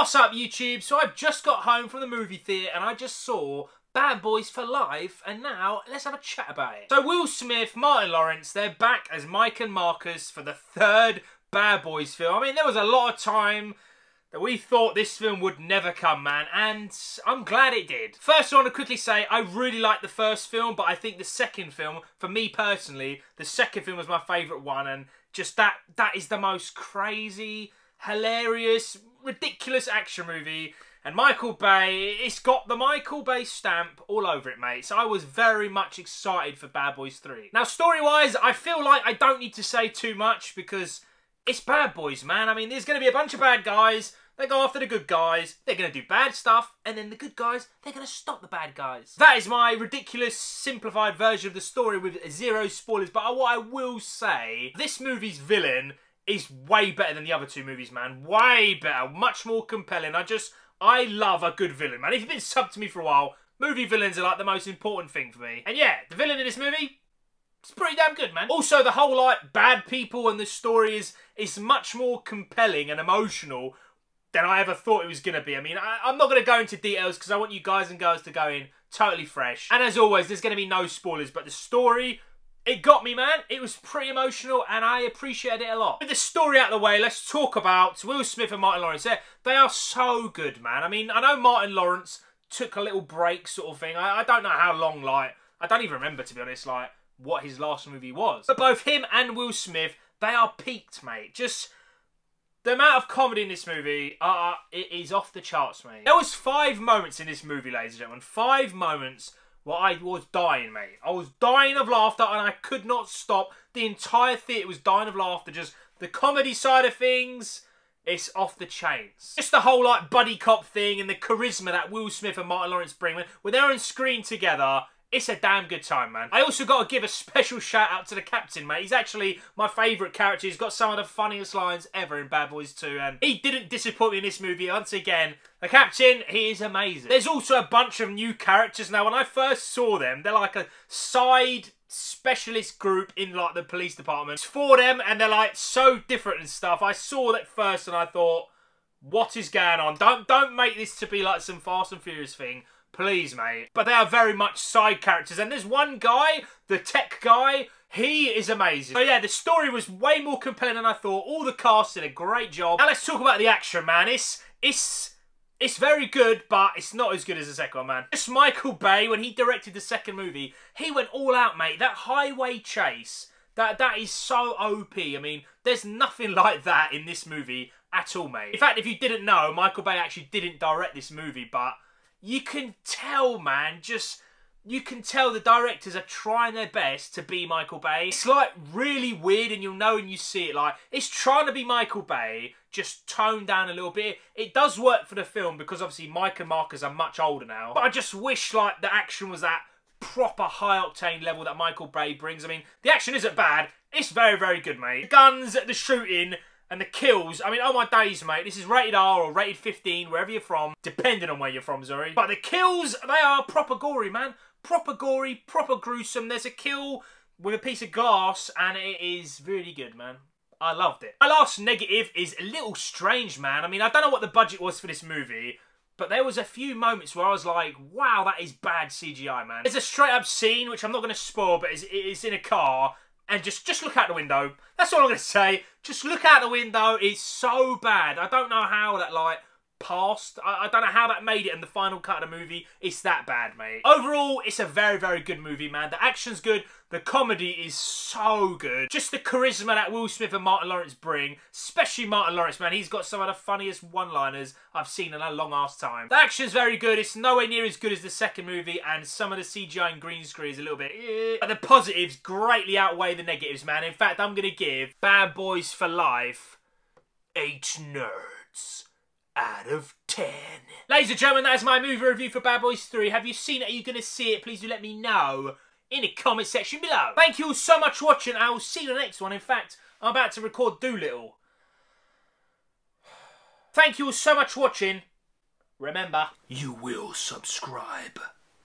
What's up, YouTube? So I've just got home from the movie theatre and I just saw Bad Boys for Life, and now let's have a chat about it. So Will Smith, Martin Lawrence, they're back as Mike and Marcus for the third Bad Boys film. I mean, there was a lot of time that we thought this film would never come, man, and I'm glad it did. First, I want to quickly say I really liked the first film, but I think the second film, for me personally, the second film was my favourite one, and just that is the most crazy, hilarious, ridiculous action movie. And Michael Bay, it's got the Michael Bay stamp all over it, mate. So I was very much excited for Bad Boys 3. Now, story-wise, I feel like I don't need to say too much because it's Bad Boys, man. I mean, there's going to be a bunch of bad guys. They go after the good guys. They're going to do bad stuff. And then the good guys, they're going to stop the bad guys. That is my ridiculous, simplified version of the story with zero spoilers. But what I will say, this movie's villain is way better than the other two movies, man. Way better. Much more compelling. I love a good villain, man. If you've been subbed to me for a while, movie villains are like the most important thing for me. And yeah, the villain in this movie, it's pretty damn good, man. Also, the whole, like, bad people and the story is much more compelling and emotional than I ever thought it was going to be. I mean, I'm not going to go into details because I want you guys and girls to go in totally fresh. And as always, there's going to be no spoilers, but the story, it got me, man. It was pretty emotional, and I appreciated it a lot. With the story out of the way, let's talk about Will Smith and Martin Lawrence. They are so good, man. I mean, I know Martin Lawrence took a little break sort of thing. I don't know how long, like, I don't even remember, to be honest, like, what his last movie was. But both him and Will Smith, they are peaked, mate. Just the amount of comedy in this movie, it is off the charts, mate. There was 5 moments in this movie, ladies and gentlemen. 5 moments where I was dying, mate. I was dying of laughter and I could not stop. The entire theatre was dying of laughter. Just the comedy side of things, it's off the chains. Just the whole, like, buddy cop thing and the charisma that Will Smith and Martin Lawrence bring when they're on screen together. It's a damn good time, man. I also got to give a special shout out to the captain, mate. He's actually my favourite character. He's got some of the funniest lines ever in Bad Boys 2, and he didn't disappoint me in this movie. Once again, the captain, he is amazing. There's also a bunch of new characters. Now, when I first saw them, they're like a side specialist group in, like, the police department. It's for them, and they're, like, so different and stuff. I saw that first, and I thought, what is going on? Don't make this to be like some Fast and Furious thing. Please, mate. But they are very much side characters. And there's one guy, the tech guy, he is amazing. So yeah, the story was way more compelling than I thought. All the cast did a great job. Now let's talk about the action, man. It's very good, but it's not as good as the second one, man. Just Michael Bay, when he directed the second movie, he went all out, mate. That highway chase, that is so OP. I mean, there's nothing like that in this movie at all, mate. In fact, if you didn't know, Michael Bay actually didn't direct this movie, but you can tell, man, you can tell the directors are trying their best to be Michael Bay. It's, like, really weird, and you'll know when you see it. Like, it's trying to be Michael Bay, just toned down a little bit. It does work for the film, because obviously Mike and Marcus are much older now. But I just wish, like, the action was that proper high-octane level that Michael Bay brings. I mean, the action isn't bad. It's very, very good, mate. The guns, the shooting, and the kills, I mean, oh my days, mate. This is rated R or rated 15, wherever you're from. Depending on where you're from, sorry. But the kills, they are proper gory, man. Proper gory, proper gruesome. There's a kill with a piece of glass, and it is really good, man. I loved it. My last negative is a little strange, man. I mean, I don't know what the budget was for this movie, but there was a few moments where I was like, wow, that is bad CGI, man. There's a straight-up scene, which I'm not going to spoil, but it's in a car. And just look out the window. That's all I'm going to say. Just look out the window. It's so bad. I don't know how that, like, passed. I don't know how that made it in the final cut of the movie. It's that bad, mate. Overall, it's a very, very good movie, man. The action's good. The comedy is so good. Just the charisma that Will Smith and Martin Lawrence bring. Especially Martin Lawrence, man. He's got some of the funniest one-liners I've seen in a long-ass time. The action's very good. It's nowhere near as good as the second movie. And some of the CGI and green screen is a little bit But the positives greatly outweigh the negatives, man. In fact, I'm going to give Bad Boys for Life 8 nerds out of 10. Ladies and gentlemen, that is my movie review for Bad Boys 3. Have you seen it? Are you going to see it? Please do let me know in the comment section below. Thank you all so much for watching. I will see you in the next one. In fact, I'm about to record Doolittle. Thank you all so much for watching. Remember, you will subscribe.